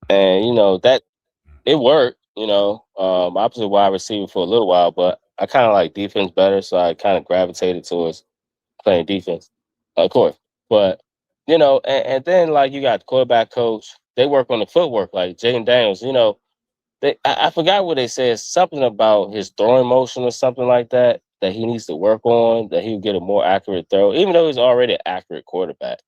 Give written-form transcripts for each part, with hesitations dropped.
and that it worked. Opposite wide receiver for a little while, but I kind of like defense better, so I kind of gravitated towards playing defense, of course. But and then like you got the quarterback coach, they work on the footwork, like Jaden Daniels. I forgot what they said, something about his throwing motion or something like that he needs to work on, that he'll get a more accurate throw, even though he's already an accurate quarterback.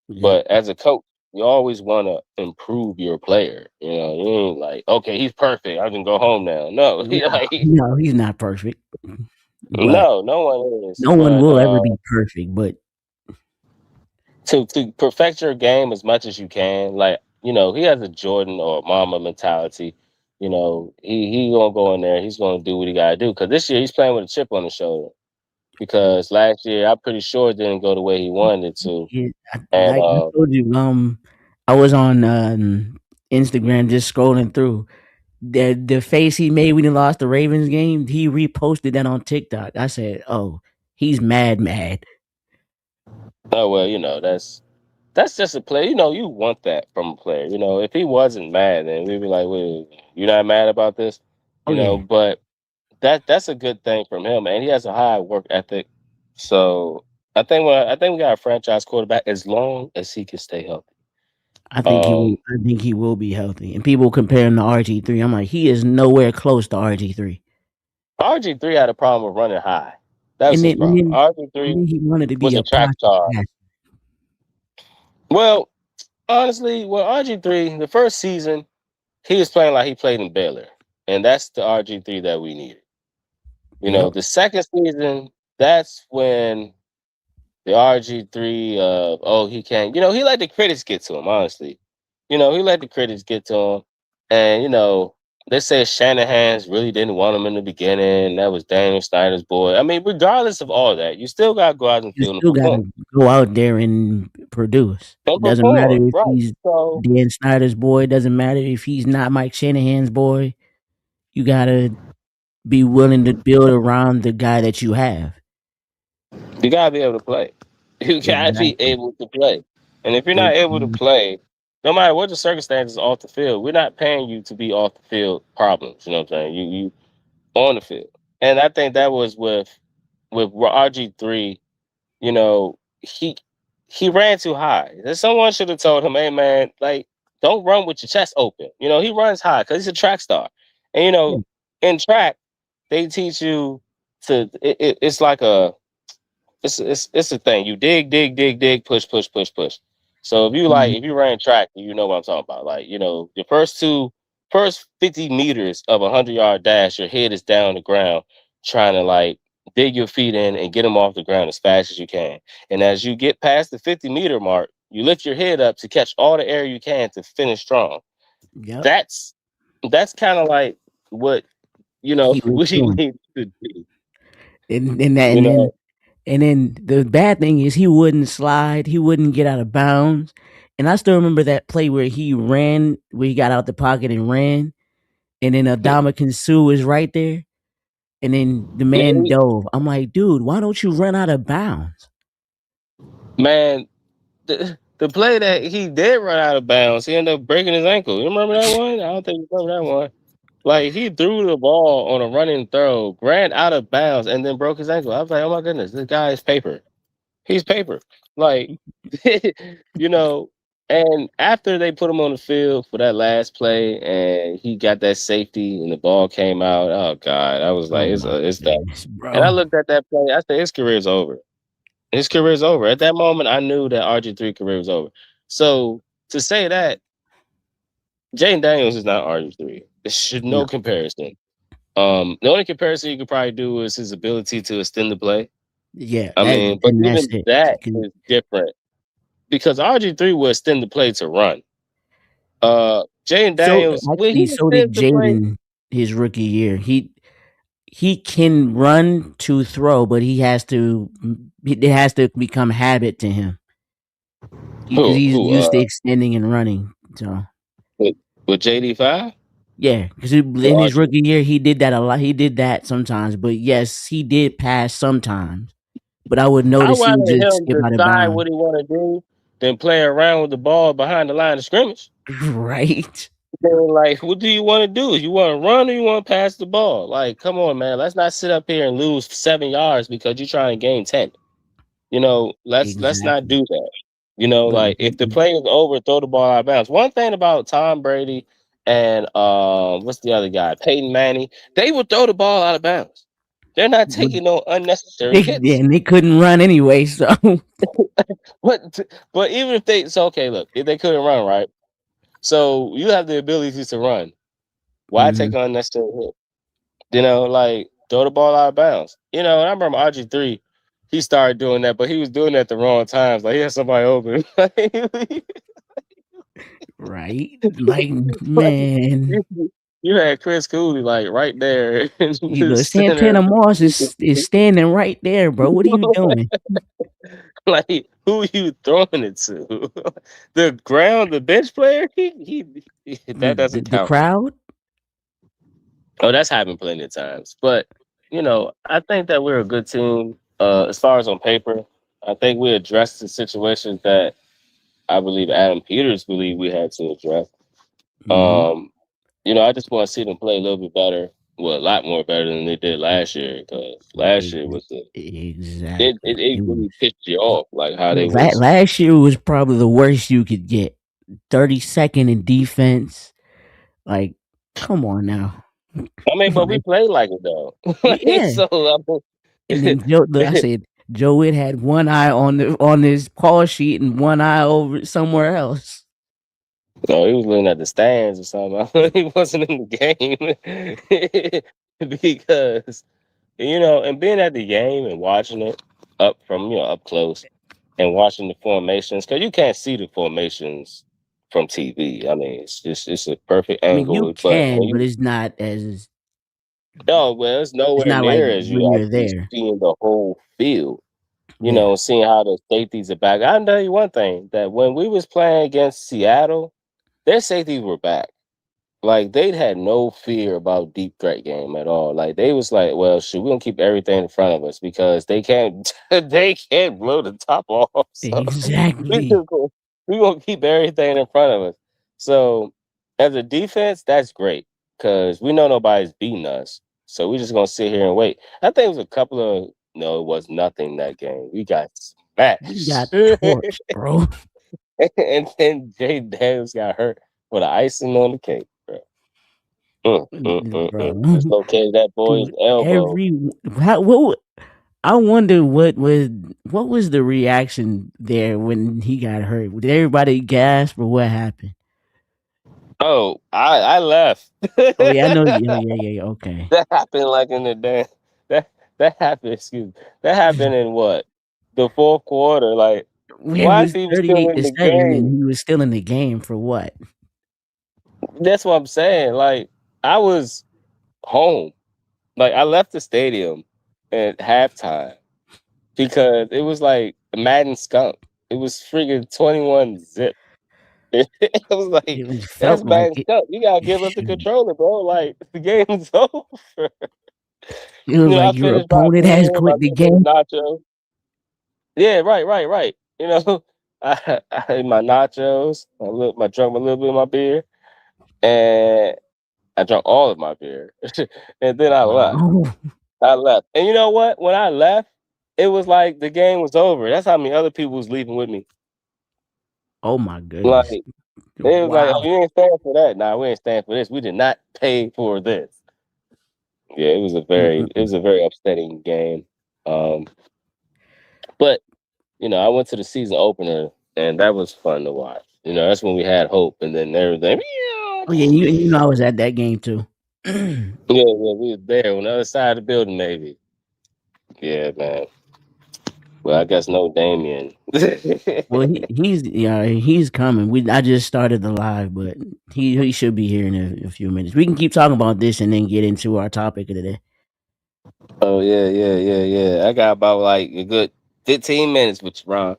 Yep. But as a coach, you always want to improve your player. You ain't like, okay, he's perfect, I can go home now. No, No, like, no, he's not perfect, but no one is. no one But will ever be perfect. But to perfect your game as much as you can. Like, he has a Jordan or Mama mentality. He gonna go in there. He's gonna do what he gotta do. Because this year he's playing with a chip on his shoulder. Because last year I'm pretty sure it didn't go the way he wanted it to. And like I told you, I was on Instagram just scrolling through the face he made when he lost the Ravens game. He reposted that on TikTok. I said, "Oh, he's mad." oh well, that's just a player. You want that from a player. If he wasn't mad, then we'd be like, "Wait, you're not mad about this?" Oh yeah, But that's a good thing from him, and he has a high work ethic. So I think we got a franchise quarterback as long as he can stay healthy. I think he will. Um, I think he will be healthy. And people compare him to RG3. I'm like, he is nowhere close to RG3. RG3 had a problem with running high. That was And his then, and problem. then, and RG3 then he wanted to be was a a track pocket star. passer. Well, honestly, RG3 the first season he was playing like he played in Baylor, and that's the RG3 that we needed. Yep. The second season, that's when the RG3, he can't, he let the critics get to him, honestly. He let the critics get to him. And, they say Shanahan's really didn't want him in the beginning. That was Daniel Snyder's boy. I mean, regardless of all that, you still got to go out in the You field and still got perform. to go out there and produce. And It doesn't matter perform, if right. he's So, Dan Snyder's boy. It doesn't matter if he's not Mike Shanahan's boy. You got to be willing to build around the guy that you have. you got to be able to play. You got to be Exactly. able to play. And if you're not It, able to play, no matter what the circumstances off the field, we're not paying you to be off the field problems. You know what I'm saying? You on the field. And I think that was with RG3. He ran too high. Someone should have told him, "Hey man, like don't run with your chest open." He runs high because he's a track star. And yeah, in track they teach you to. It's like it's a thing. You dig, dig, dig, dig, push, push, push, push. So mhm, if you ran track, you know what I'm talking about. Like, the first 50 meters of a 100-yard dash, your head is down on the ground, trying to like dig your feet in and get them off the ground as fast as you can. And as you get past the 50-meter mark, you lift your head up to catch all the air you can to finish strong. yep. That's kind of like what He was we doing, need to do. and that, You know, and then the bad thing is he wouldn't slide. He wouldn't get out of bounds. And I still remember that play where he ran, where he got out the pocket and ran, and then Adama Sue was right there, and then the yeah, man dove. I'm like, dude, why don't you run out of bounds? man. The play that he did run out of bounds, he ended up breaking his ankle. You remember that one? I don't think you remember that one. Like he threw the ball on a running throw, ran out of bounds, and then broke his ankle. I was like, oh my goodness, this guy is paper. He's paper. Like, you know. And after they put him on the field for that last play, and he got that safety, and the ball came out. Oh God, I was like, Oh my it's done. goodness, And I bro. looked at that play. I said, his career's over. His career's over. At that moment, I knew that RG3 career was over. So to say that, Jaden Daniels is not RG3. There should No, no comparison. The only comparison you could probably do is his ability to extend the play. yeah, I that mean, but and that's even it. that is different because RG3 will extend the play to run. Jaden So Daniels, when actually, he so did extends the play, Jaden his rookie year. He can run to throw, but it has to become habit to him because he's who used to extending and running. So with, with JD5 yeah, because in or his RG? rookie year he did that a lot. He did that sometimes, but yes, he did pass sometimes. But I would I notice he would rather just him skip out of decide bounds. what he want to do than play around with the ball behind the line of scrimmage. Right? Then, like, what do you want to do? You want to run or you want to pass the ball? Like, come on, man. Let's not sit up here and lose 7 yards because you're trying to gain 10. Let's not Exactly. do that. But Like if the play is over, throw the ball out of bounds. One thing about Tom Brady and what's the other guy? Peyton Manning, they would throw the ball out of bounds. They're not taking no unnecessary yeah, hits. and they couldn't run anyway. So But but even if they so okay, look, if they couldn't run, right? So you have the ability to run. Why take mhm. an unnecessary hit? Like throw the ball out of bounds. And I remember RG3, he started doing that, but he was doing that at the wrong times. Like he had somebody open. Right? Like, Like, man, you had Chris Cooley like right there in you the know, center. Santana Moss is standing right there, bro. What are you doing? Like who you throwing it to? The ground, the bench player. That doesn't The count. crowd? Oh, that's happened plenty of times. But I think that we're a good team. As far as on paper, I think we addressed the situations that I believe Adam Peters believed we had to address. Mhm. Um, I just want to see them play a little bit better. Well, a lot more better than they did last year. Because last Ex year was it exactly. It was really pissed you off like how they was. last year was probably the worst you could get. 32nd in defense. Like, come on now. I mean, but we Like, played like it though. Like, yeah. so And then I said Joe Witt had one eye on his call sheet and one eye over somewhere else. no, he was looking at the stands or something. He wasn't in the game because and being at the game and watching it up close and watching the formations because you can't see the formations from TV. I mean, it's a perfect I mean, you angle, but when can, but you it's not as it's it's nowhere not like near as you when you're actually there. seeing the whole field. Yeah. Seeing how the safeties are back. I'll tell you one thing that when we was playing against Seattle, their safeties were back. Like they had no fear about deep threat game at all. Like they was like, well, shoot, we gonna keep everything in front of us because they can't they can't blow the top off. So we Exactly. just gonna, we gonna keep everything in front of us. So as a defense, that's great because we know nobody's beating us. So we just gonna sit here and wait. I think it was a couple of no, it was nothing that game. We got We got smashed. torched, bro. And then Jay Daniels got hurt with the icing on the cake, bro. Bro. Dislocated that boy's Dude, elbow. I wonder what was the reaction there when he got hurt? Did everybody gasp or what happened? Oh, I left. Oh yeah, I know. Yeah, That yeah, yeah. Yeah, okay. happened like in the damn that that happened. Excuse me. That happened in what the fourth quarter. Like, It why is was he even still 38 in to the 7, and game? he was still in the game for what? That's what I'm saying. Like, I was home. Like, I left the stadium at halftime because it was like Madden skunk. It was freaking 21-zip. It was like, It that's felt like bad it. stuff. You gotta give up the controller, bro. Like the game's over. It was I like your finished my opponent has beer, my quit the couple of game. nachos. Yeah, right, right, right. I had my nachos. I drank a little bit of my beer, and I drank all of my beer, and then I left. Wow. I left, and you know what? When I left, it was like the game was over. That's how many other people was leaving with me. Oh my Like goodness. it was like, Wow. oh, you ain't staying for that. Nah, we ain't staying for this. We did not pay for this. Yeah, it Mm-mm-mm. was a very upsetting game. Um, but I went to the season opener, and that was fun to watch. That's when we had hope, and then everything. Oh yeah, you know I was at that game too. Yeah, yeah, we was there on the other side of the building, maybe. Yeah, man. Well, I guess no Damien. Well, he's coming. I just started the live, but he should be here in a few minutes. We can keep talking about this and then get into our topic of the day. Oh yeah, yeah, yeah, yeah. I got about like a good 15 minutes with you, Ron.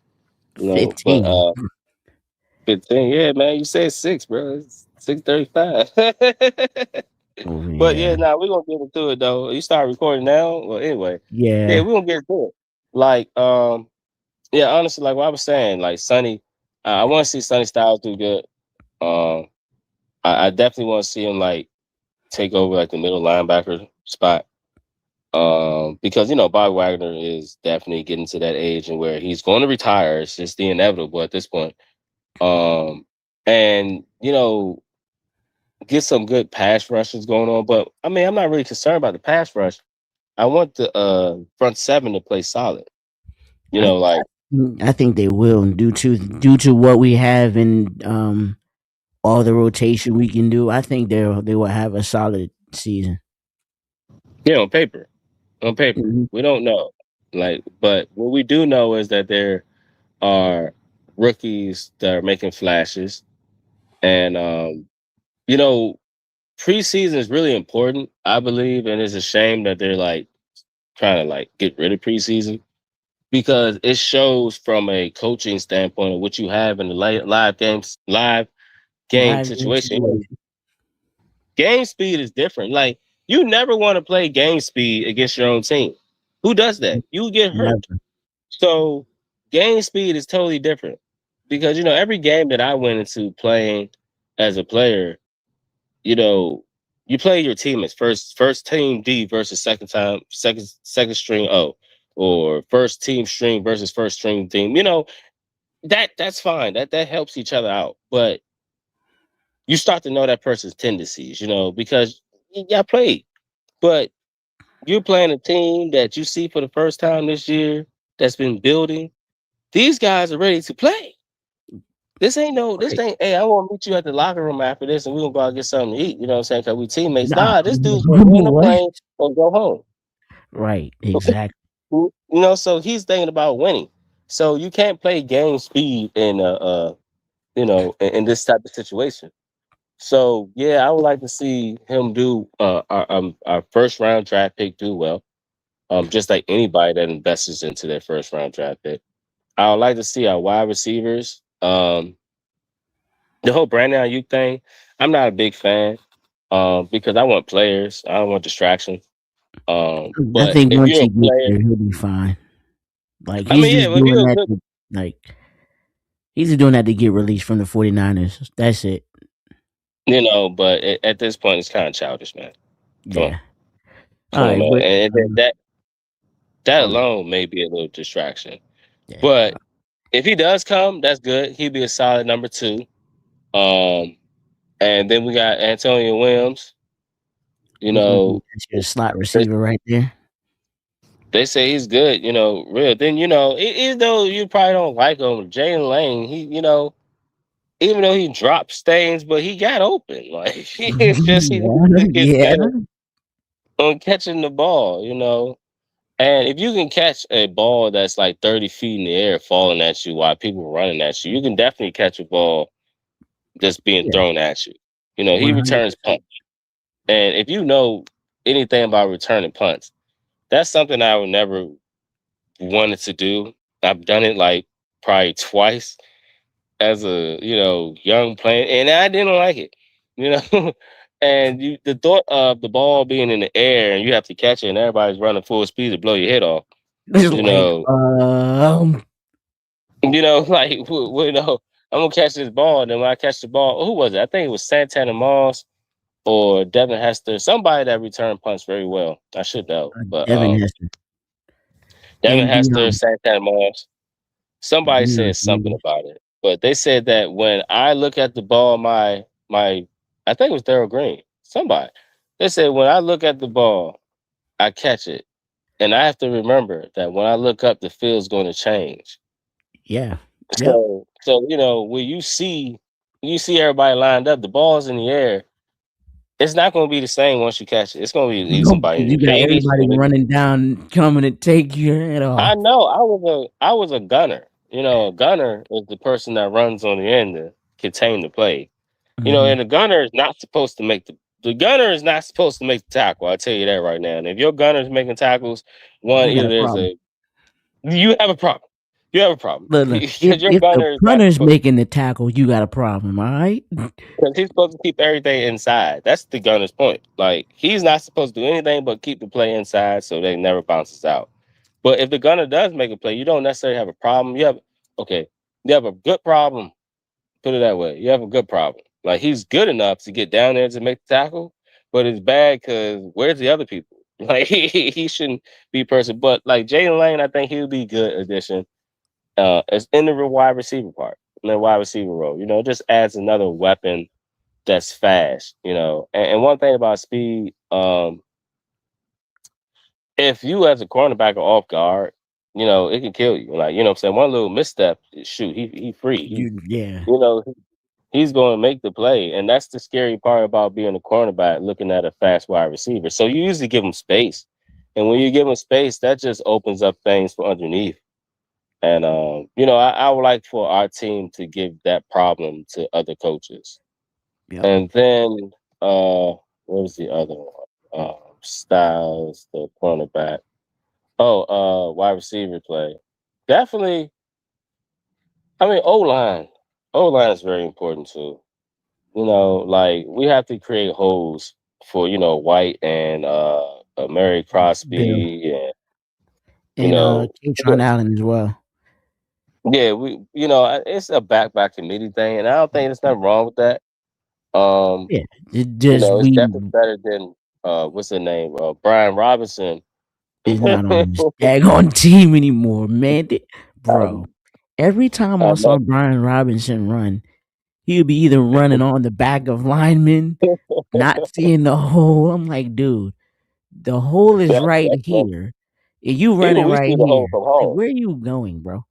But 15. 15. Yeah, man. You said six, bro. It's 6:35. Oh But yeah, yeah, nah, we're gonna get into it though. You start recording now. Well, anyway, yeah, yeah. we're gonna get into it. Like, yeah, honestly, like what I was saying, like Sonny, I want to see Sonny Styles do good. Um, I definitely want to see him like take over like the middle linebacker spot. Because Bob Wagner is definitely getting to that age and where he's going to retire. It's just the inevitable at this point. Um, and get some good pass rushes going on. But I mean, I'm not really concerned about the pass rush. I want the front seven to play solid. I Like I think they will due to what we have in all the rotation we can do. I think they will have a solid season. on paper, Mhm. we don't know. Like, but what we do know is that there are rookies that are making flashes, and you know, preseason is really important, I believe, and it's a shame that they're like trying to like get rid of preseason because it shows from a coaching standpoint of what you have in the live game Live game situation. situation. Game speed is different. Like you never want to play game speed against your own team. Who does that? You get hurt. Never. So game speed is totally different because every game that I went into playing as a player, you know, you play your team as first team D versus second string O, or first team string versus first string team. That's fine. That helps each other out. But you start to know that person's tendencies, because y'all played. But you're playing a team that you see for the first time this year that's been building. These guys are ready to play. This Right. ain't, hey, I want to meet you at the locker room after this and we're gonna go out and get something to eat. You know what I'm saying? Because we teammates. Nah. Nah, this dude's gonna get on the What? plane and go home. Right. Exactly. So he's thinking about winning. So you can't play game speed in this type of situation. So yeah, I would like to see him do our first round draft pick do well. Just like anybody that invests into their first round draft pick. I would like to see our wide receivers. The whole Brandon Ayuk thing, I'm not a big fan. Because I want players. I don't want distractions. I But think if once you're he a gets player, there, he'll be fine. Like I he's mean, yeah, just if doing you're a that good, to like he's just doing that to get released from the 49ers. That's it. but at this point, it's kind of childish, man. Come on, Yeah. All come on, right, man. but And that oh yeah, alone may be a little distraction. yeah. But if he does come, that's good. He'd be a solid number two. Um, and then we got Antonio Williams. You He's gonna be know, that's your slot they, receiver right there. they say he's good. Real. Then even though you probably don't like him, Jalen Lane, even though he dropped stains, but he got open. Like it's just he needs Yeah, to get yeah. better on catching the ball. And if you can catch a ball that's like 30 feet in the air falling at you while people are running at you, you can definitely catch a ball that's being Yeah, thrown at you. He returns 100%. punts. And if you know anything about returning punts, that's something I would never wanted to do. I've done it like probably twice as a young player, and I didn't like it. You know, and the thought of the ball being in the air and you have to catch it, and everybody's running full speed to blow your head off. It's You like, know, like I'm gonna catch this ball, and then when I catch the ball, who was it? I think it was Santana Moss or Devin Hester, somebody that returned punts very well. I should know, but Devin Hester Devin and Hester, Dion. Santana Moss. Somebody Dion said something Sanders. about it, but they said that when I look at the ball, I think it was Daryl Green. Somebody they said when I look at the ball, I catch it, and I have to remember that when I look up, the field's going to change. Yeah. Yep. So when you see everybody lined up, the ball's in the air. It's not going to be the same once you catch it. It's going to be either Nope, somebody in because your you got face. everybody running down, coming to take your head I off. know. I was a gunner. A gunner is the person that runs on the end to contain the play. Mhm. And the gunner is not supposed to make the tackle. I'll tell you that right now. And if your gunner is making tackles, one, You got either a problem. you have a problem. You have a problem. Look, Because your if the gunner is not punter's supposed making the tackle, you got a problem, all right? because he's supposed to keep everything inside. That's the gunner's point. Like he's not supposed to do anything but keep the play inside so they never bounces out. But if the gunner does make a play, you don't necessarily have a problem. You have a good problem. Put it that way. You have a good problem. Like he's good enough to get down there to make the tackle, but it's bad because where's the other people? Like he shouldn't be a person. But like Jalen Lane, I think he'll be good addition. As in the wide receiver part, in the wide receiver role. It just adds another weapon that's fast. And one thing about speed, if you as a cornerback are off guard, it can kill you. Like, what I'm saying, one little misstep, shoot, he free. Yeah. You know, he's going to make the play, and that's the scary part about being a cornerback, looking at a fast wide receiver. So you usually give him space, and when you give him space, that just opens up things for underneath. And I would like for our team to give that problem to other coaches. Yep. And then what was the other one? Styles, the cornerback. Oh, wide receiver play. Definitely. I mean, O line. O line is very important too. Like we have to create holes for White and Mary Bill Crosby and you and know Katron Allen as well. yeah, it's a back committee thing, and I don't think there's nothing wrong with that. Um, Yeah, just it's we definitely better than what's the name? Brian Robinson. is not on this daggone team anymore, man. Bro, um, every time I I saw know. Brian Robinson run, he would be either running on the back of linemen, not seeing the hole. I'm like, dude, the hole is right That's true. here. And you Even running we right see the hole here. from Like, home. where are you going, bro?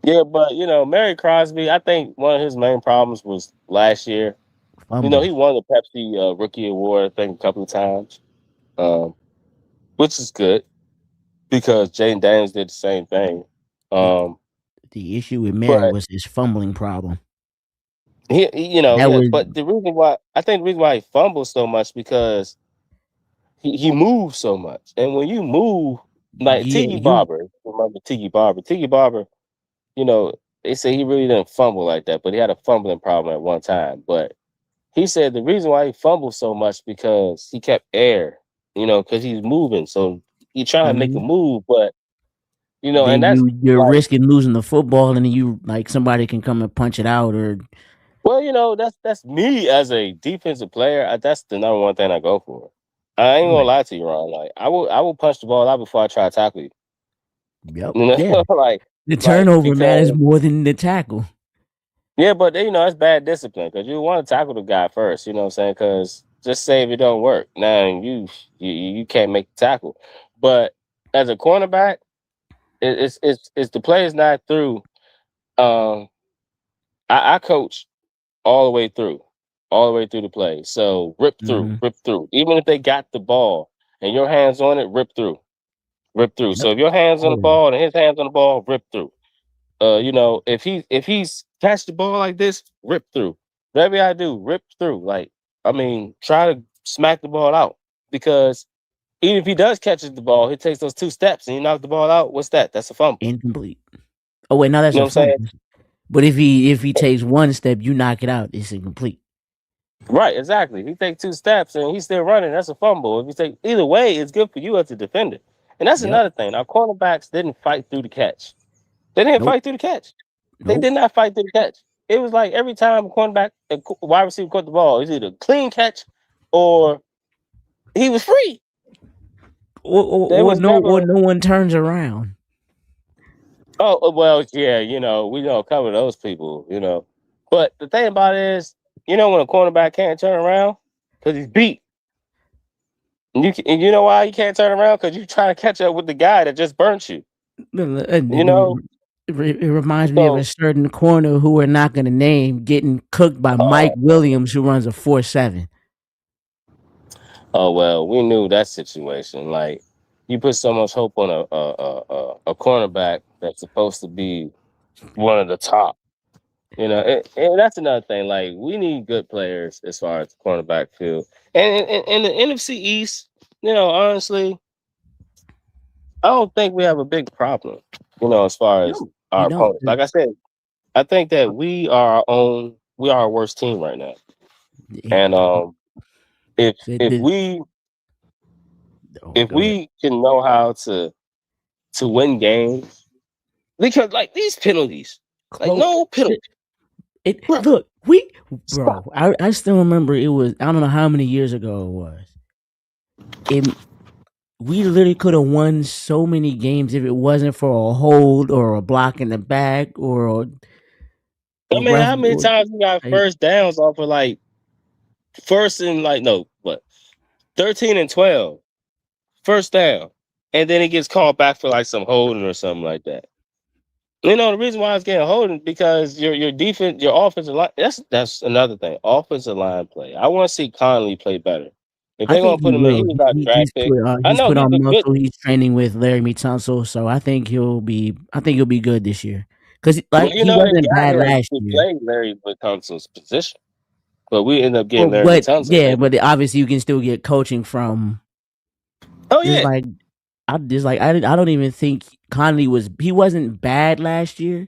Yeah, but Mary Crosby, I think one of his main problems was last year. He Fumbles. won the Pepsi Rookie Award, I think, a couple of times, um, which is good because Jaden Daniels did the same thing. The, Um, the issue with Mary but was his fumbling problem. That yeah. was But the reason why he fumbles so much because he moves so much, and when you move, like yeah, Tiki you Barber, remember Tiki Barber, you know, they say he really didn't fumble like that, but he had a fumbling problem at one time. But he said the reason why he fumbled so much because he kept air, because he's moving. So he trying to make a mhm. move, but and Then that's you're like, risking losing the football, and then you like somebody can come and punch it out, or well, that's me as a defensive player. That's the number one thing I go for. I ain't gonna right. lie to you, Ron. Like I will punch the ball out before I try to tackle you. Yep, yeah. Like The like turnover matters because more than the tackle. yeah, but it's bad discipline because you want to tackle the guy first. You know what I'm saying? Because just say if it don't work, now you can't make the tackle. But as a cornerback, it's the play is not through. Um, I coach all the way through the play. So Mhm. rip through. Even if they got the ball and your hands on it, rip through. Yep, So if your hands on the always. ball and his hands on the ball, rip through. If he's catch the ball like this, rip through. Whatever I do, rip through. Like, I mean, try to smack the ball out because even if he does catch the ball, he takes those 2 steps and he knocks the ball out. What's that? That's a fumble. Incomplete. Oh wait, now that's You know a what I'm saying? fumble. But if he takes one step, you knock it out. It's incomplete. Right, exactly. If he takes 2 steps and he's still running, that's a fumble. If you take either way, it's good for you as a defender. And that's Yep. another thing. Our cornerbacks didn't fight through the catch. They didn't Nope. fight through the catch. They Nope. did not fight through the catch. It was like every time a cornerback, wide receiver caught the ball, it was either a clean catch or he was free. There was Or never, no one turns around. well, yeah, we don't cover those people. But the thing about it is, when a cornerback can't turn around because he's beat. And you know why you can't turn around? Because you're trying to catch up with the guy that just burnt you. And You know, it reminds me of a so certain corner who we're not going to name getting cooked by Mike oh, Williams, who runs a 4.7. oh well, we knew that situation. Like you put so much hope on a cornerback that's supposed to be one of the top. And that's another thing. Like we need good players as far as the cornerback field, and in the NFC East. Honestly, I don't think we have a big problem. As far as No, you our don't. opponents. Like I said, I think that we are our own. We are our worst team right now. And if The, if the, we if go ahead. we can know how to win games, because like these penalties, like Close. no penalty. It look we bro. I still remember it was I don't know how many years ago it was. It we literally could have won so many games if it wasn't for a hold or a block in the back or I the mean, ref. how many times we got Like, first downs off of like first and like no what 13 and 12 first down, and then it gets called back for like some holding or something like that. You know, the reason why it's getting holding because your defense, your offensive line. That's another thing. Offensive line play. I want to see Conley play better. If I they're gonna think he put him in, he will. was our draft pick. I He's know put he's on a good. muscle. He's training with Larry Tunsil, so I think he'll be. I think he'll be good this year because Well, like you he know, they wasn't got bad him last to year. play Larry Tunsil's position, but we end up Well, getting Larry but Tunsil. yeah, but obviously you can still get coaching from. Oh Just yeah, like I don't even think Conley was. He wasn't bad last year.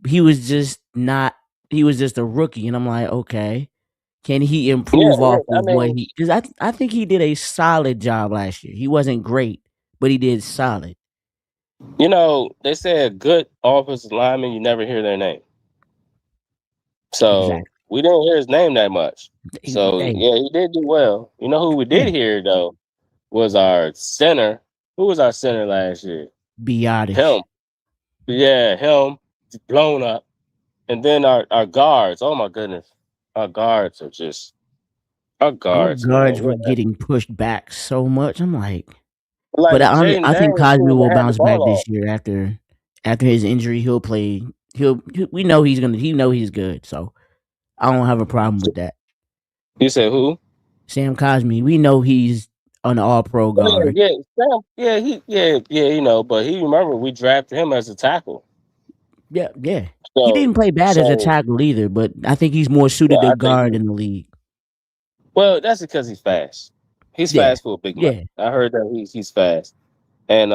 He was just not. He was just a rookie, and I'm like, okay, can he yeah, improve yeah. off I of what mean, he? Because I think he did a solid job last year. He wasn't great, but he did solid. you know, they say a good offensive lineman, you never hear their name. So Exactly. we didn't hear his name that much. So Hey, yeah, he did do well. You know who we did yeah, hear though was our center. Who was our center last year? Him. Biotish. Yeah, him blown up. And then our guards. Oh my goodness. Our guards are just our Our guards, man. guards were getting pushed back so much. I'm like, but Like Jaden I think Daniels Cosby couldn't will even hand the bounce back ball off. this year after his injury. He'll play. We know he's gonna. He know he's good. So I don't have a problem with that. You said who? Sam Cosme, we know he's an All Pro Oh yeah, guard. yeah, Sam, yeah, you know, but he remember we drafted him as a tackle. Yeah, yeah. He So didn't play bad as a so tackle either, but I think he's more suited well, to I think guard in the league. well, that's because he's fast. He's Yeah, fast for a big man. yeah. I heard that he's fast. And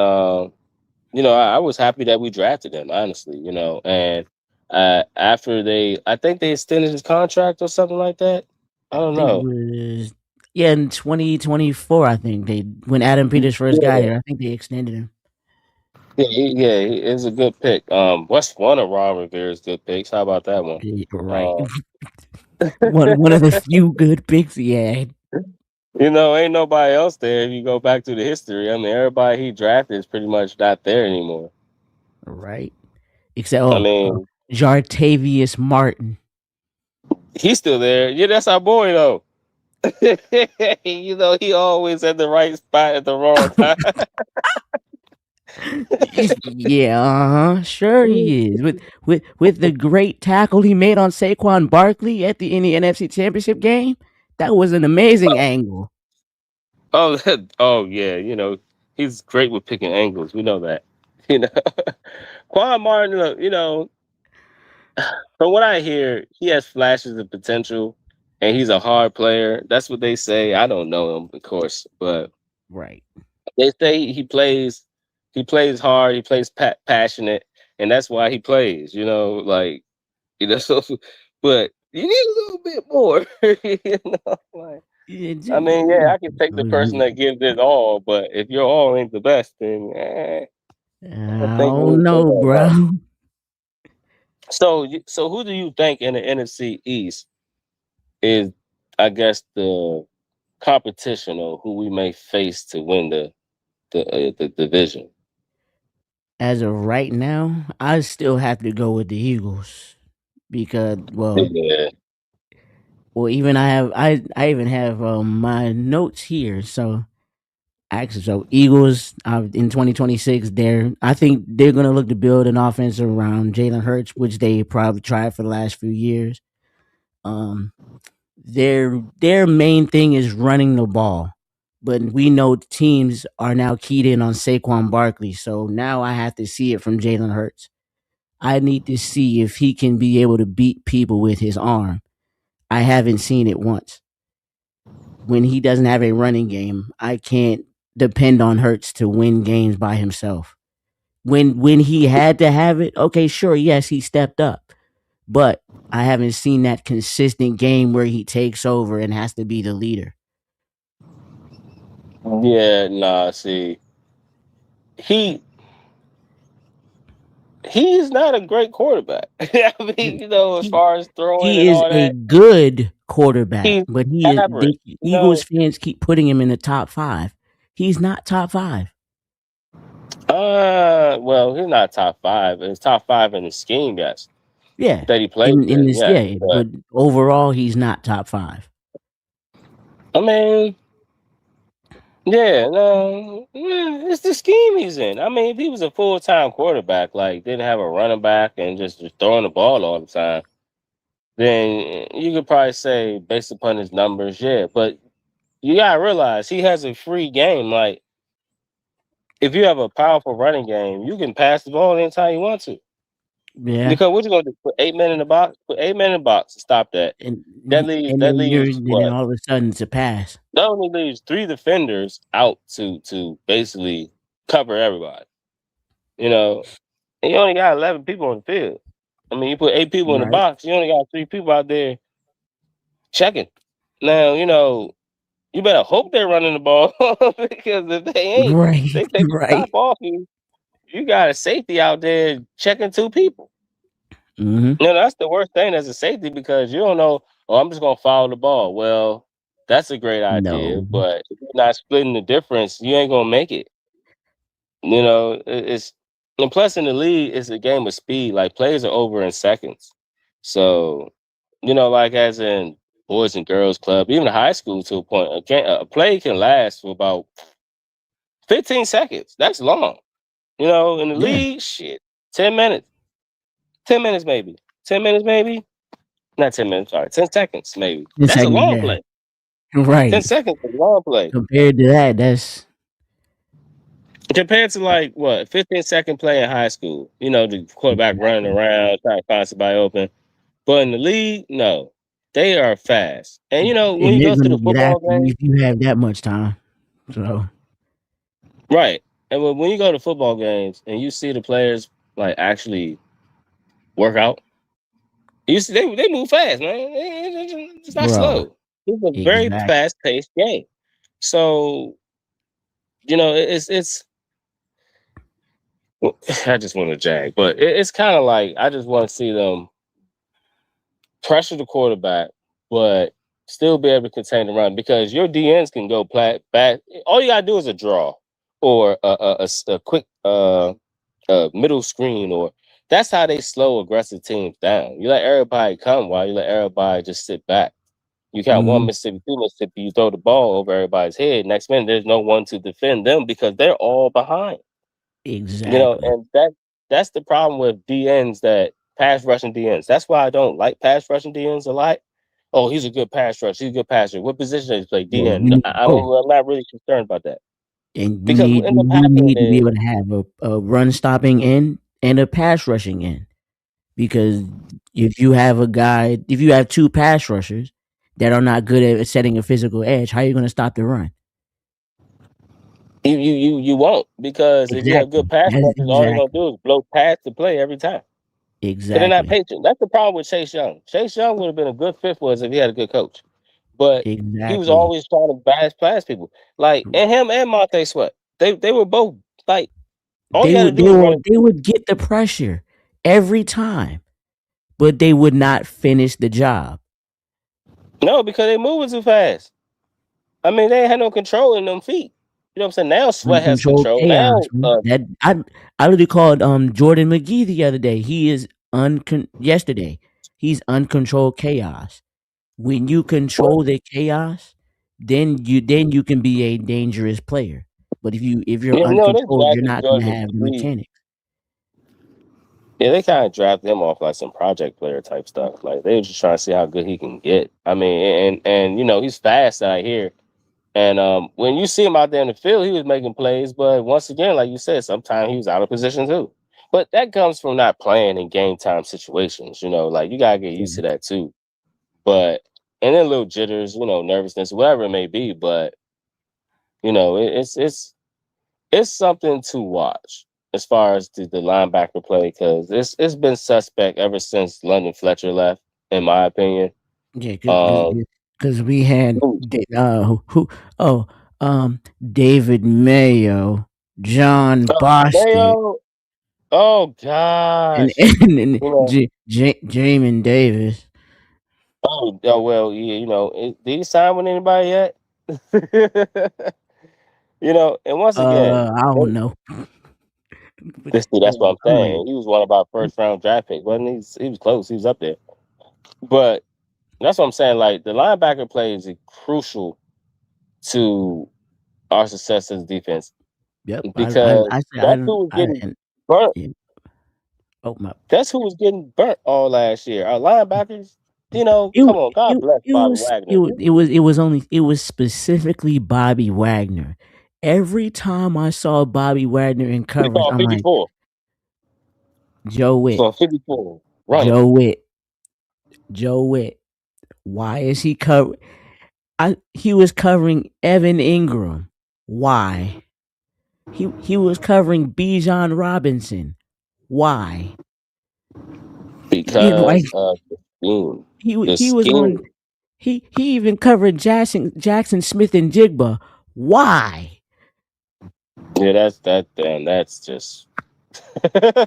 you know, I was happy that we drafted him, honestly, you know. And after I think they extended his contract or something like that. I I don't think it know. was in 2024. I think they when Adam Peters first got Yeah, here. I think they extended him. he is a good pick. What's one of Ron Rivera's good picks? How about that one? Yeah, right. Uh, One of the few good picks he had. you know, ain't nobody else there. If you go back to the history, I mean, everybody he drafted is pretty much not there anymore. Right. Except I mean, Jartavius Martin. he's still there. Yeah, that's our boy though. You know, he always at the right spot at the wrong time. Yeah, sure he is. With the great tackle he made on Saquon Barkley in the NFC Championship game, that was an amazing angle. Oh, oh yeah, you know, he's great with picking angles. We know that. You know, Quan Martin, you know, from what I hear, he has flashes of potential, and he's a hard player. That's what they say. I don't know him, of course, but Right. they say he plays hard, he plays passionate, and that's why he plays. You know, like you know, but you need a little bit more. You know, like. Yeah, I mean, yeah, I can take the person that gives it all, but if your all ain't the best, then I I think we don't need to think know, about that. bro. So, so who do you think in the NFC East is, I guess, the competition or who we may face to win the division? As of right now, I still have to go with the Eagles because, Yeah, even I even have my notes here. So actually, so Eagles in 2026, I think they're gonna look to build an offense around Jalen Hurts, which they probably tried for the last few years. Um, their main thing is running the ball, but we know teams are now keyed in on Saquon Barkley. So now I have to see it from Jalen Hurts. I need to see if he can be able to beat people with his arm. I haven't seen it once. When he doesn't have a running game, I can't depend on Hurts to win games by himself. When he had to have it, okay, sure, yes, he stepped up. But I haven't seen that consistent game where he takes over and has to be the leader. yeah. Nah, see, he He's not a great quarterback. I mean, as He far as throwing he and is all a that, good quarterback, he's but average. Eagles fans keep putting him in the top 5. He's not top 5. Well, he's not top five. It's top five in the scheme, yes, Yeah. that he plays In in, this, yes. yeah, But but overall he's not top 5. I mean, yeah, no, it's the scheme he's in. I mean, if he was a full time quarterback, like didn't have a running back and just throwing the ball all the time, then you could probably say based upon his numbers, yeah. But you gotta realize he has a free game. Like if you have a powerful running game, you can pass the ball anytime you want to. Yeah. Because what you gonna do? Put 8 men in the box? Put 8 men in the box and stop that. And That leaves and then what? all of a sudden it's a pass. That only leaves 3 defenders out to basically cover everybody. You know, and you only got 11 people on the field. I mean, you put 8 people in the Right. box, you only got 3 people out there checking. Now, you better hope they're running the ball because if they ain't, Right. they take the top Right. off you. You got a safety out there checking 2 people. Mhm. That's the worst thing as a safety because you don't know. Oh, I'm just gonna follow the ball. Well, that's a great idea, No. but if you're not splitting the difference, you ain't gonna make it. It's and plus in the league, it's a game of speed. Like plays are over in seconds. So, like as in boys and girls club, even high school to a point, a play can last for about 15 seconds. That's long. In the Yeah. league, shit, 10 minutes, 10 minutes maybe, 10 minutes maybe, not 10 minutes. Sorry, 10 seconds maybe. 10 That's a seconds, long yeah. play. Ten Right. seconds is a long play Compared to that, that's compared to like what 15-second play in high school. The quarterback running exactly. around trying to find somebody open. But in the league, no, they are fast. And when And you they're go to gonna the get football after you game, if you have that much time. So, right? And when you go to football games and you see the players like actually work out, you see they move fast, man. It's not bro, slow. It's a very exact fast paced game. So it's. I just want to jag, but it's kind of like I just want to see them pressure the quarterback, but still be able to contain the run because your DNs can go back. All you gotta do is a draw or a quick middle screen, or that's how they slow aggressive teams down. You let everybody come while you let everybody just sit back. You count one mhm, Mississippi, 2 Mississippi, you throw the ball over everybody's head. Next minute, there's no one to defend them because they're all behind. exactly. And that's the problem with DNs that pass rushing DNs. That's why I don't like pass rushing DNs a lot. Oh, he's a good pass rush. He's a good passer. What position does he play? Well, DN. you need I'm both. not really concerned about that And because what ends up you happening need to be is able to have a run stopping end and a pass rushing end. Because if you have 2 pass rushers that are not good at setting a physical edge, how are you gonna stop the run? you won't because if you have Exactly. good pass That's rushers, all they're gonna exactly. do is blow past the play every time. Because they're not Exactly. patient. That's the problem with Chase Young. Chase Young would have been a good fit for us if he had a good coach. But he was Exactly. always trying to bash past people. Like and him and Monte Sweat. They were both like all you got to do is run it. They would get the pressure every time, but they would not finish the job. No, because they moving too fast. I mean, they ain't had no control in them feet. You know what I'm saying? Now Sweat has Uncontrolled control. chaos, Now, man. I literally called Jordan McGee the other day. He is yesterday. He's uncontrolled chaos. When you well, control the chaos, then you can be a dangerous player. But if you're they uncontrolled, you're drafted not gonna Jordan have the McGee. mechanics. Yeah, they kind of drafted him off like some project player type stuff. Like they were just trying to see how good he can get. I mean, and he's fast out here. And when you see him out there in the field, he was making plays. But once again, like you said, sometimes he was out of position too. But that comes from not playing in game time situations. Like you gotta get used Yeah, to that too. But and then little jitters, nervousness, whatever it may be. But it's something to watch as far as the linebacker play because it's been suspect ever since London Fletcher left, in my opinion. yeah, Um, because we had who- who oh David Mayo, John Bostic, Mayo. Oh and gosh. and You know. Jamin Davis. Oh well. Yeah. Did he sign with anybody yet? And once again, I don't know. But that's what I'm I'm like, saying. He was one of our first round draft picks, wasn't he? He was close. He was up there. But that's what I'm saying. Like the linebacker play is crucial to our success as defense yep. because I say that's who was I getting and burnt. yeah. Oh my. That's who was getting burnt all last year. Our linebackers. It Come on. God bless Bobby Wagner. it was specifically Bobby Wagner. Every time I saw Bobby Wagner in We coverage, call I'm like, 54. Joe It's Witt, on 54. Running. Joe Witt, Joe Witt. Why is he cover? He was covering Evan Ingram. Why? He was covering Bijan Robinson. Why? Like Because of the scheme. The he was on. scheme. He even covered Jackson Smith and Jigba. Why? Yeah, that's just now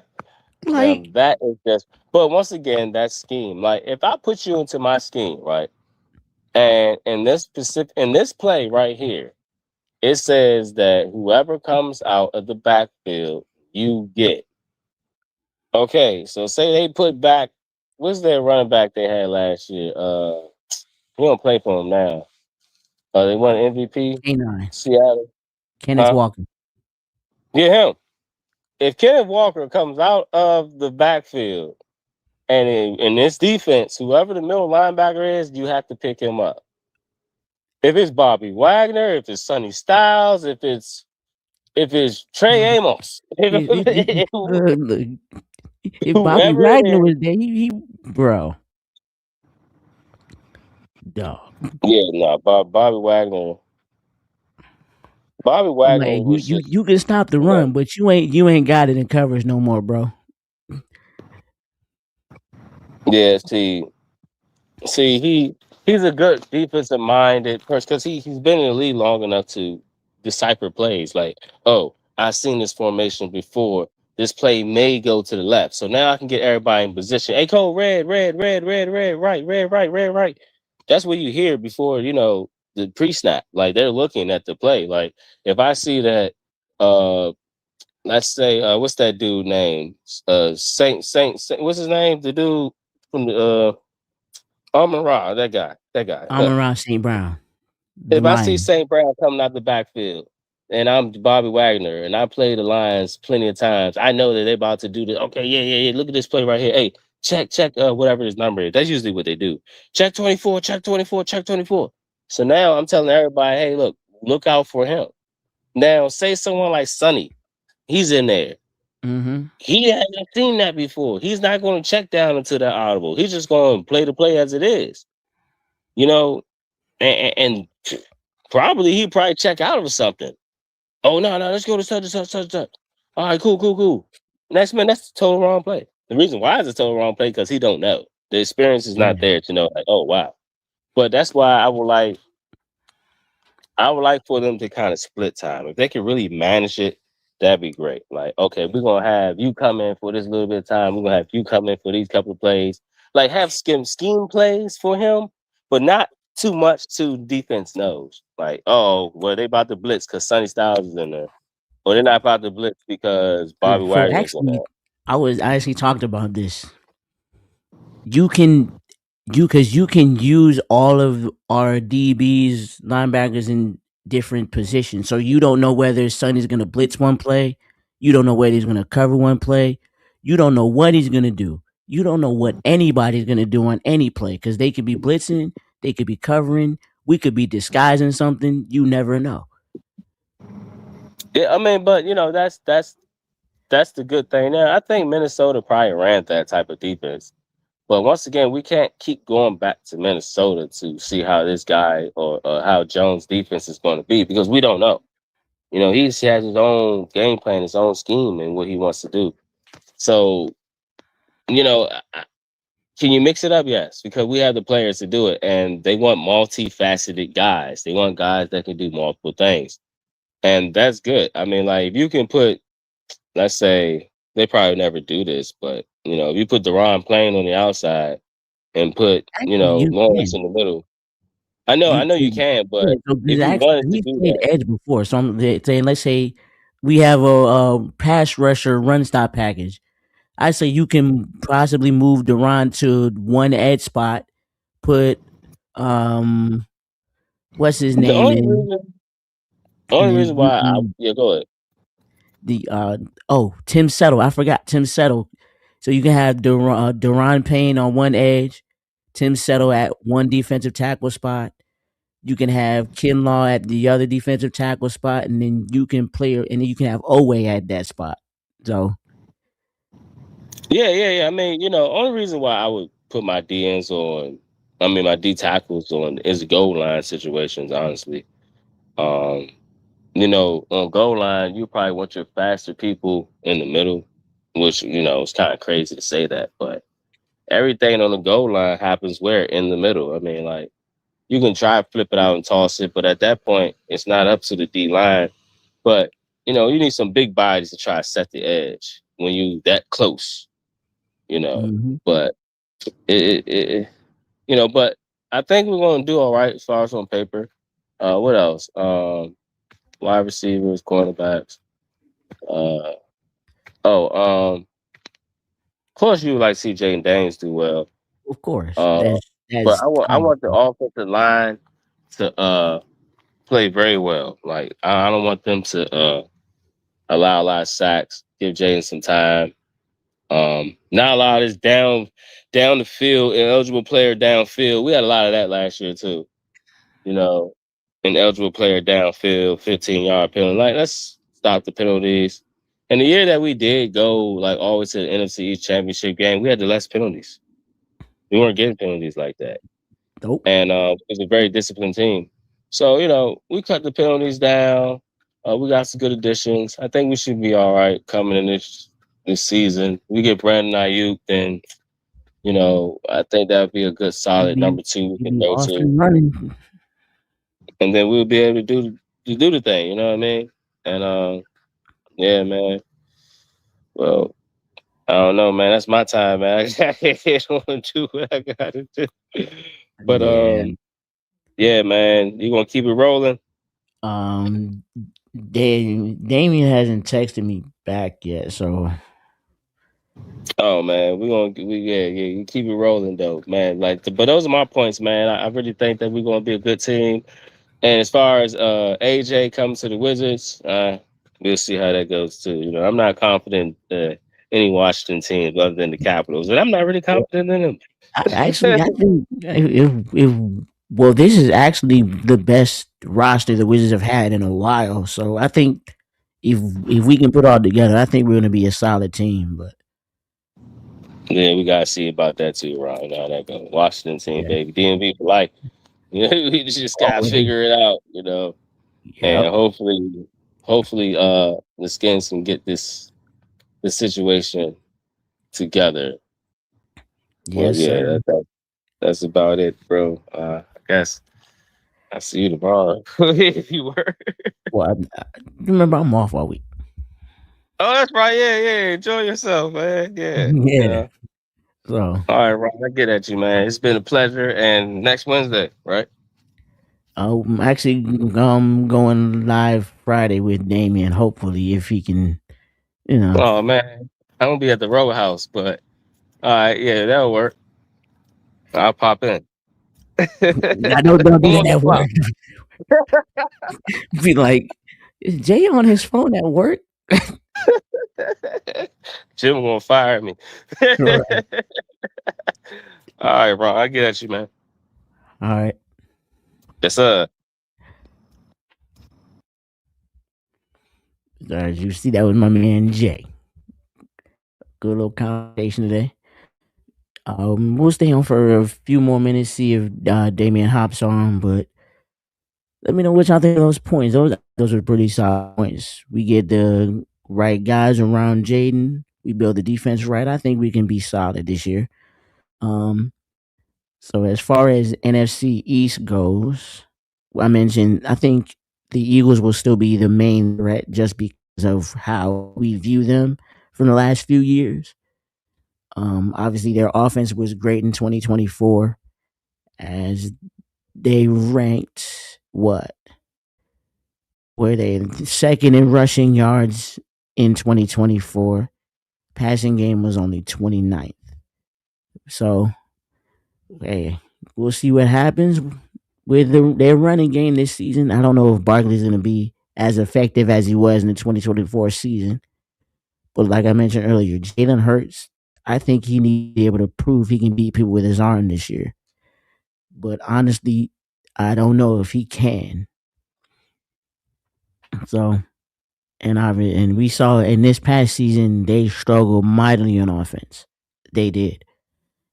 Like that is just but once again, that scheme. Like if I put you into my scheme, right? And in this play right here, it says that whoever comes out of the backfield, you get. Okay, so say they put back what's their running back they had last year? We don't play for them now. They won MVP. K9, Seattle. Kenneth Huh? Walker. Get him. If Kenneth Walker comes out of the backfield and in this defense, whoever the middle linebacker is, you have to pick him up. If it's Bobby Wagner, if it's Sonny Styles, if it's Trey Amos, Look, if Bobby whoever it Wagner is, was there, he bro, dog. yeah, no, Bobby Wagner. Bobby I'm like, Wagner was just you can stop the no. run, but you ain't got it in coverage no more, bro. Yeah, see, he's a good defensive minded person because he's been in the league long enough to decipher plays. Like, oh, I've seen this formation before. This play may go to the left, so now I can get everybody in position. Hey, Cole, right. That's what you hear before the pre snap. Like they're looking at the play. Like if I see that, let's say, what's that dude name? Saint. What's his name? The dude from the Amon Ra, that guy. Amon-Ra St. Brown, the If I see Lion. St. Brown coming out the backfield and I'm Bobby Wagner and I play the Lions plenty of times, I know that they're about to do this. Okay, yeah. Look at this play right here. Hey, check, whatever his number is. That's usually what they do. Check 24, check 24, check 24. So now I'm telling everybody, hey, look out for him. Now, say someone like Sonny, he's in there. Mm-hmm. He hasn't seen that before. He's not going to check down into that audible. He's just going to play the play as it is. You know, and probably he'd probably check out of something. Oh no, let's go to such. All right, cool. Next man, that's the total wrong play. The reason why it's a total wrong play because he don't know. The experience is not Yeah. there to know. Like, oh wow. But that's why I would like for them to kind of split time. If they can really manage it, that'd be great. Like, okay, we're gonna have you come in for this little bit of time. We're gonna have you come in for these couple of plays. Like, have scheme plays for him, but not too much to defense knows. Like, oh, well, they about to blitz because Sonny Styles is in there, or they're not about to blitz because Bobby So Wagner's in actually, there. I actually talked about this. You can you can use all of our DBs, linebackers in different positions. So you don't know whether Sonny's going to blitz one play. You don't know whether he's going to cover one play. You don't know what he's going to do. You don't know what anybody's going to do on any play because they could be blitzing, they could be covering, we could be disguising something. You never know. Yeah, I mean, but that's the good thing. Now, I think Minnesota probably ran that type of defense. But once again, we can't keep going back to Minnesota to see how this guy or how Jones' defense is going to be because we don't know. He has his own game plan, his own scheme, and what he wants to do. So, you know, can you mix it up? Yes, because we have the players to do it, and they want multifaceted guys. They want guys that can do multiple things, and that's good. I mean, like if you can put, let's say, they probably never do this, but if you put Deron playing on the outside and put Actually, you Lawrence can. in the middle. I know you You can, yeah, but so 'cause if you actually wanted to he's do played that, edge before, so I'm saying, let's say we have a pass rusher run stop package. I say you can possibly move Duran to one edge spot, put um what's his the name only in, reason and only then reason you why can yeah, go ahead. the Tim Settle. I forgot Tim Settle. So you can have Duran Payne on one edge, Tim Settle at one defensive tackle spot. You can have Kinlaw at the other defensive tackle spot, and then you can have Owe at that spot. So Yeah. I mean, only reason why I would put my DNs on, I mean my D tackles on is goal line situations, honestly. Um, on goal line, you probably want your faster people in the middle, which it's kind of crazy to say that, but everything on the goal line happens where in the middle. I mean, like you can try to flip it out and toss it, but at that point, it's not up to the D line. But you need some big bodies to try to set the edge when you that close. You know, mhm, but but I think we're going to do all right as far as on paper. What else? Wide receivers, cornerbacks. Uh, of course you would like CJ and Danes do well. of course, Uh, but that's I common. want the offensive line to play very well. Like I don't want them to allow a lot of sacks, give Jaden some time. Not allow this down the field, ineligible player downfield. We had a lot of that last year too. You know, an eligible player downfield, 15-yard penalty. Like let's stop the penalties. And the year that we did go like always to the NFC East championship game, we had the less penalties. We weren't getting penalties like that. Nope. And it was a very disciplined team. So, we cut the penalties down. We got some good additions. I think we should be all right coming in this season. We get Brandon Ayuk, then I think that would be a good You'd solid be number two we you'd can be go off to, and running. and then we'll be able to do the thing. You know what I mean? And yeah, man. Well, I don't know, man. That's my time, man. I don't do what I gotta do. But Yeah. yeah, man. You gonna keep it rolling? Um, Damien hasn't texted me back yet, so Oh man, yeah, you keep it rolling though, man. Like, but those are my points, man. I really think that we're gonna be a good team. And as far as AJ comes to the Wizards, we'll see how that goes too. I'm not confident any Washington teams other than the Capitals, and I'm not really confident in them. I think if well, this is actually the best roster the Wizards have had in a while. So I think if if we can put all together, I think we're going to be a solid team. But Yeah, we gotta see about that too, Ryan. How that goes. Washington team, yeah, baby, DMV for life. We just gotta always. figure it out, and Yep. hopefully, the Skins can get this situation together. Well, Yes, yeah, sir. that's about it, bro. I guess I'll see you tomorrow if you were. Well, remember I'm off all week. Oh, that's right. Yeah. Enjoy yourself, man. Yeah. Yeah. So All right, Ron. I get at you, man. It's been a pleasure. And next Wednesday, right? I'm actually going live Friday with Damien. Hopefully, if he can, you know. Oh man, I'm gonna be at the row house, but all right, yeah, that'll work. I'll pop in. I don't do I'm that on the at clock. work. Be like, is Jay on his phone at work? Jim gonna fire me. All All right, Ron. I get at you, man. right. Yes, sir. You see, that was my man Jay. Good little conversation today. We'll stay on for a few more minutes, see if Damien hops on, but let me know what y'all think of those points. Those are pretty solid points. We get the right guys around Jaden. We build the defense right. I think we can be solid this year. Um, so as far as NFC East goes, I mentioned I think the Eagles will still be the main threat just because of how we view them from the last few years. Obviously, their offense was great in 2024 as they ranked what? Were they second in rushing yards in 2024? Passing game was only 29th. So, hey, we'll see what happens with their running game this season. I don't know if Barkley's going to be as effective as he was in the 2024 season. But like I mentioned earlier, Jalen Hurts, I think he needs to be able to prove he can beat people with his arm this year. But honestly, I don't know if he can. So, and we saw in this past season they struggled mightily on offense. They did.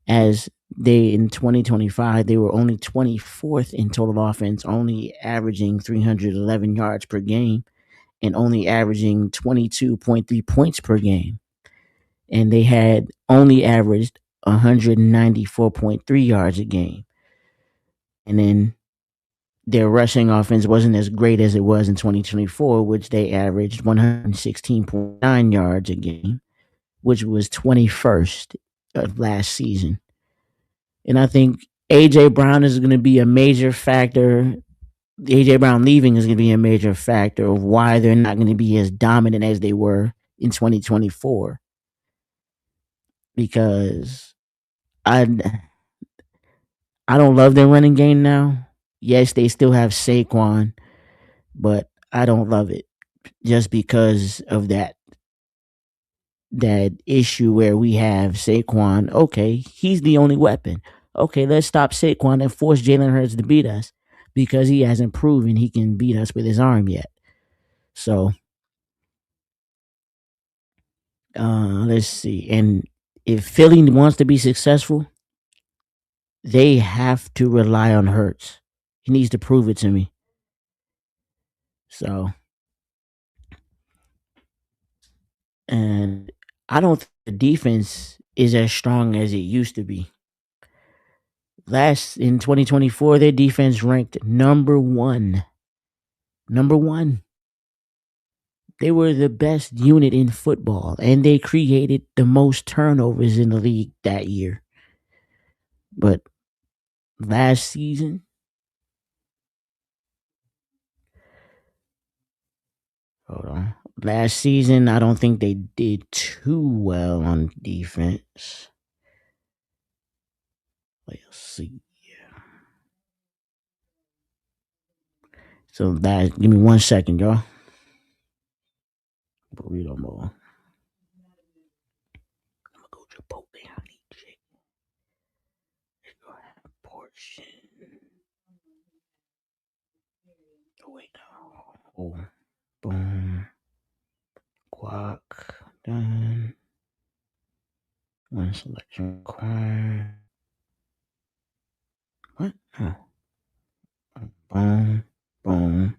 As they in 2025 they were only 24th in total offense, only averaging 311 yards per game and only averaging 22.3 points per game. And they had only averaged 194.3 yards a game. And then their rushing offense wasn't as great as it was in 2024, which they averaged 116.9 yards a game, which was 21st of last season. And I think AJ Brown is going to be a major factor. AJ Brown leaving is going to be a major factor of why they're not going to be as dominant as they were in 2024. Because I I don't love their running game now. Yes, they still have Saquon, but I don't love it just because of that issue where we have Saquon. Okay, he's the only weapon. Okay, let's stop Saquon and force Jalen Hurts to beat us because he hasn't proven he can beat us with his arm yet. So let's see. And if Philly wants to be successful, they have to rely on Hurts. He needs to prove it to me. So, and I don't think the defense is as strong as it used to be. Last in 2024, their defense ranked number one. Number one. They were the best unit in football, and they created the most turnovers in the league that year. But last season, hold on. Last season, I don't think they did too well on defense. Let's see. So that give me 1 second, y'all. Burrito more. I'm gonna go Chipotle honey chicken. Let's go have portion. Oh wait, no. Oh, boom. Guac done. One selection required. What? Oh. Boom, boom.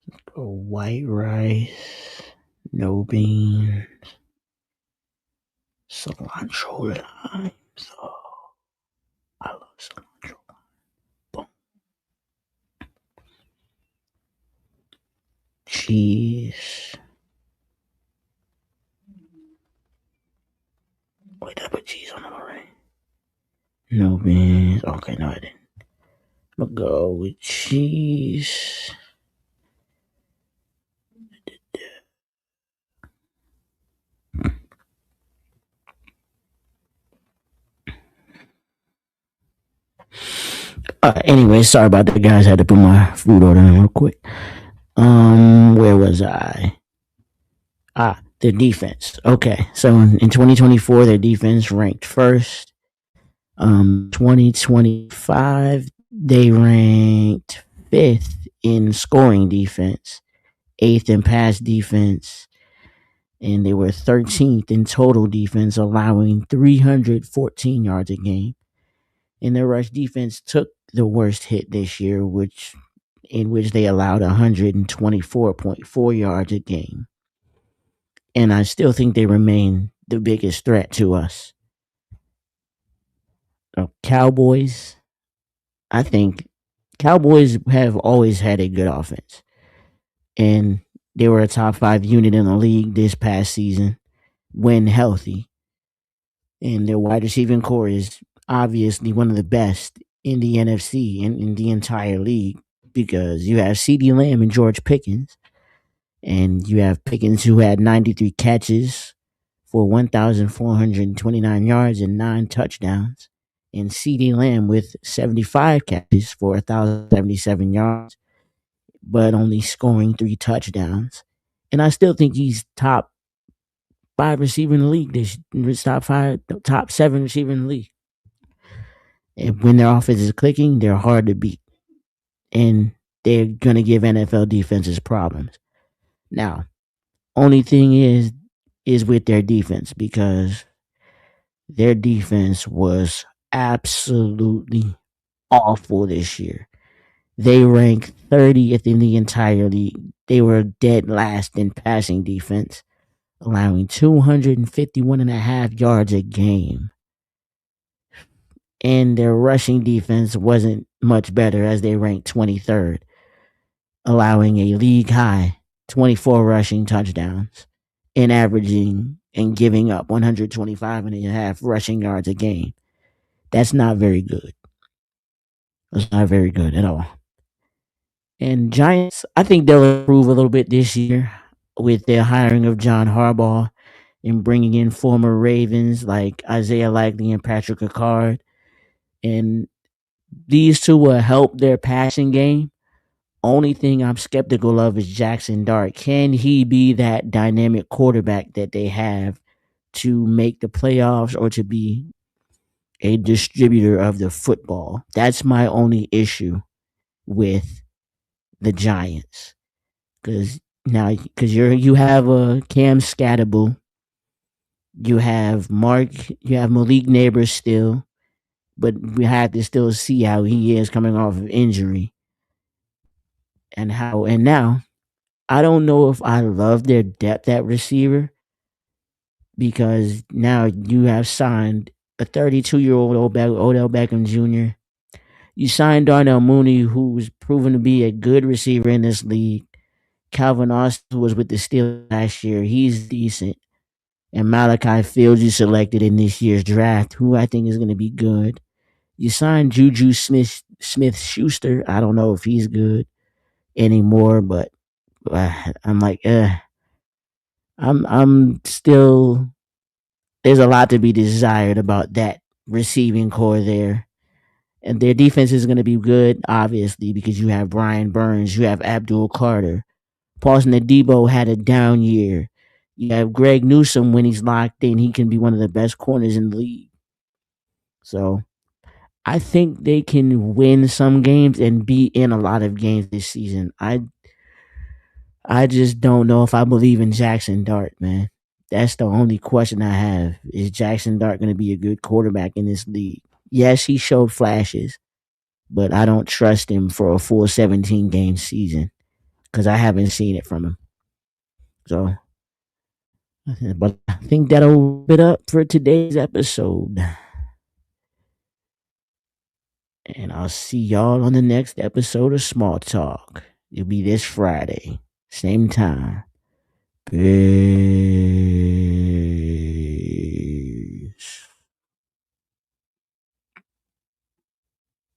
Let's go white rice, no beans, cilantro limes. Oh, I love cilantro. Boom. Cheese. Wait, did I put cheese on it already? No beans. Okay, no, I didn't. I'm gonna go with cheese. Anyway, sorry about that, guys. I had to put my food order in real quick. Where was I? The defense. Okay, so in 2024, their defense ranked first. 2025, they ranked fifth in scoring defense, eighth in pass defense, and they were 13th in total defense, allowing 314 yards a game. And their rush defense took the worst hit this year, in which they allowed 124.4 yards a game. And I still think they remain the biggest threat to us. Cowboys, I think Cowboys have always had a good offense. And They were a top 5 unit in the league this past season when healthy. And their wide receiving core is obviously one of the best in the NFC and in the entire league because you have CeeDee Lamb and George Pickens, and you have Pickens who had 93 catches for 1,429 yards and 9 touchdowns, and CeeDee Lamb with 75 catches for 1,077 yards, but only scoring 3 touchdowns. And I still think he's top 5 receiver in the league. This top 5, top 7 receiver in the league. And when their offense is clicking, they're hard to beat, and they're gonna give NFL defenses problems. Now, only thing is with their defense because their defense was absolutely awful this year. They ranked 30th in the entire league. They were dead last in passing defense, allowing 251 and a half yards a game. And their rushing defense wasn't much better as they ranked 23rd, allowing a league high 24 rushing touchdowns and averaging and giving up 125 and a half rushing yards a game. That's not very good. That's not very good at all. And Giants, I think they'll improve a little bit this year with their hiring of John Harbaugh and bringing in former Ravens like Isaiah Likely and Patrick Ricard. And these two will help their passing game. Only thing I'm skeptical of is Jackson Dart. Can he be that dynamic quarterback that they have to make the playoffs or to be a distributor of the football? That's my only issue with the Giants. Because you have a Cam Scatterable, you have Malik Neighbors still, but we have to still see how he is coming off of injury, and now I don't know if I love their depth at receiver because now you have signed a 32-year-old Odell Beckham Jr. You signed Darnell Mooney, who's proven to be a good receiver in this league. Calvin Austin, who was with the Steelers last year, he's decent. And Malachi Fields, you selected in this year's draft, who I think is going to be good. You signed Juju Smith Schuster. I don't know if he's good anymore, but I'm like, I'm still. There's a lot to be desired about that receiving core there. And their defense is going to be good, obviously, because you have Brian Burns, you have Abdul Carter. Paulson Adebo had a down year. You have Greg Newsome when he's locked in. He can be one of the best corners in the league. So I think they can win some games and be in a lot of games this season. I just don't know if I believe in Jackson Dart, man. That's the only question I have. Is Jackson Dart going to be a good quarterback in this league? Yes, he showed flashes, but I don't trust him for a full 17 game season because I haven't seen it from him. So, but I think that'll wrap it up for today's episode. And I'll see y'all on the next episode of Small Talk. It'll be this Friday, same time. Peace.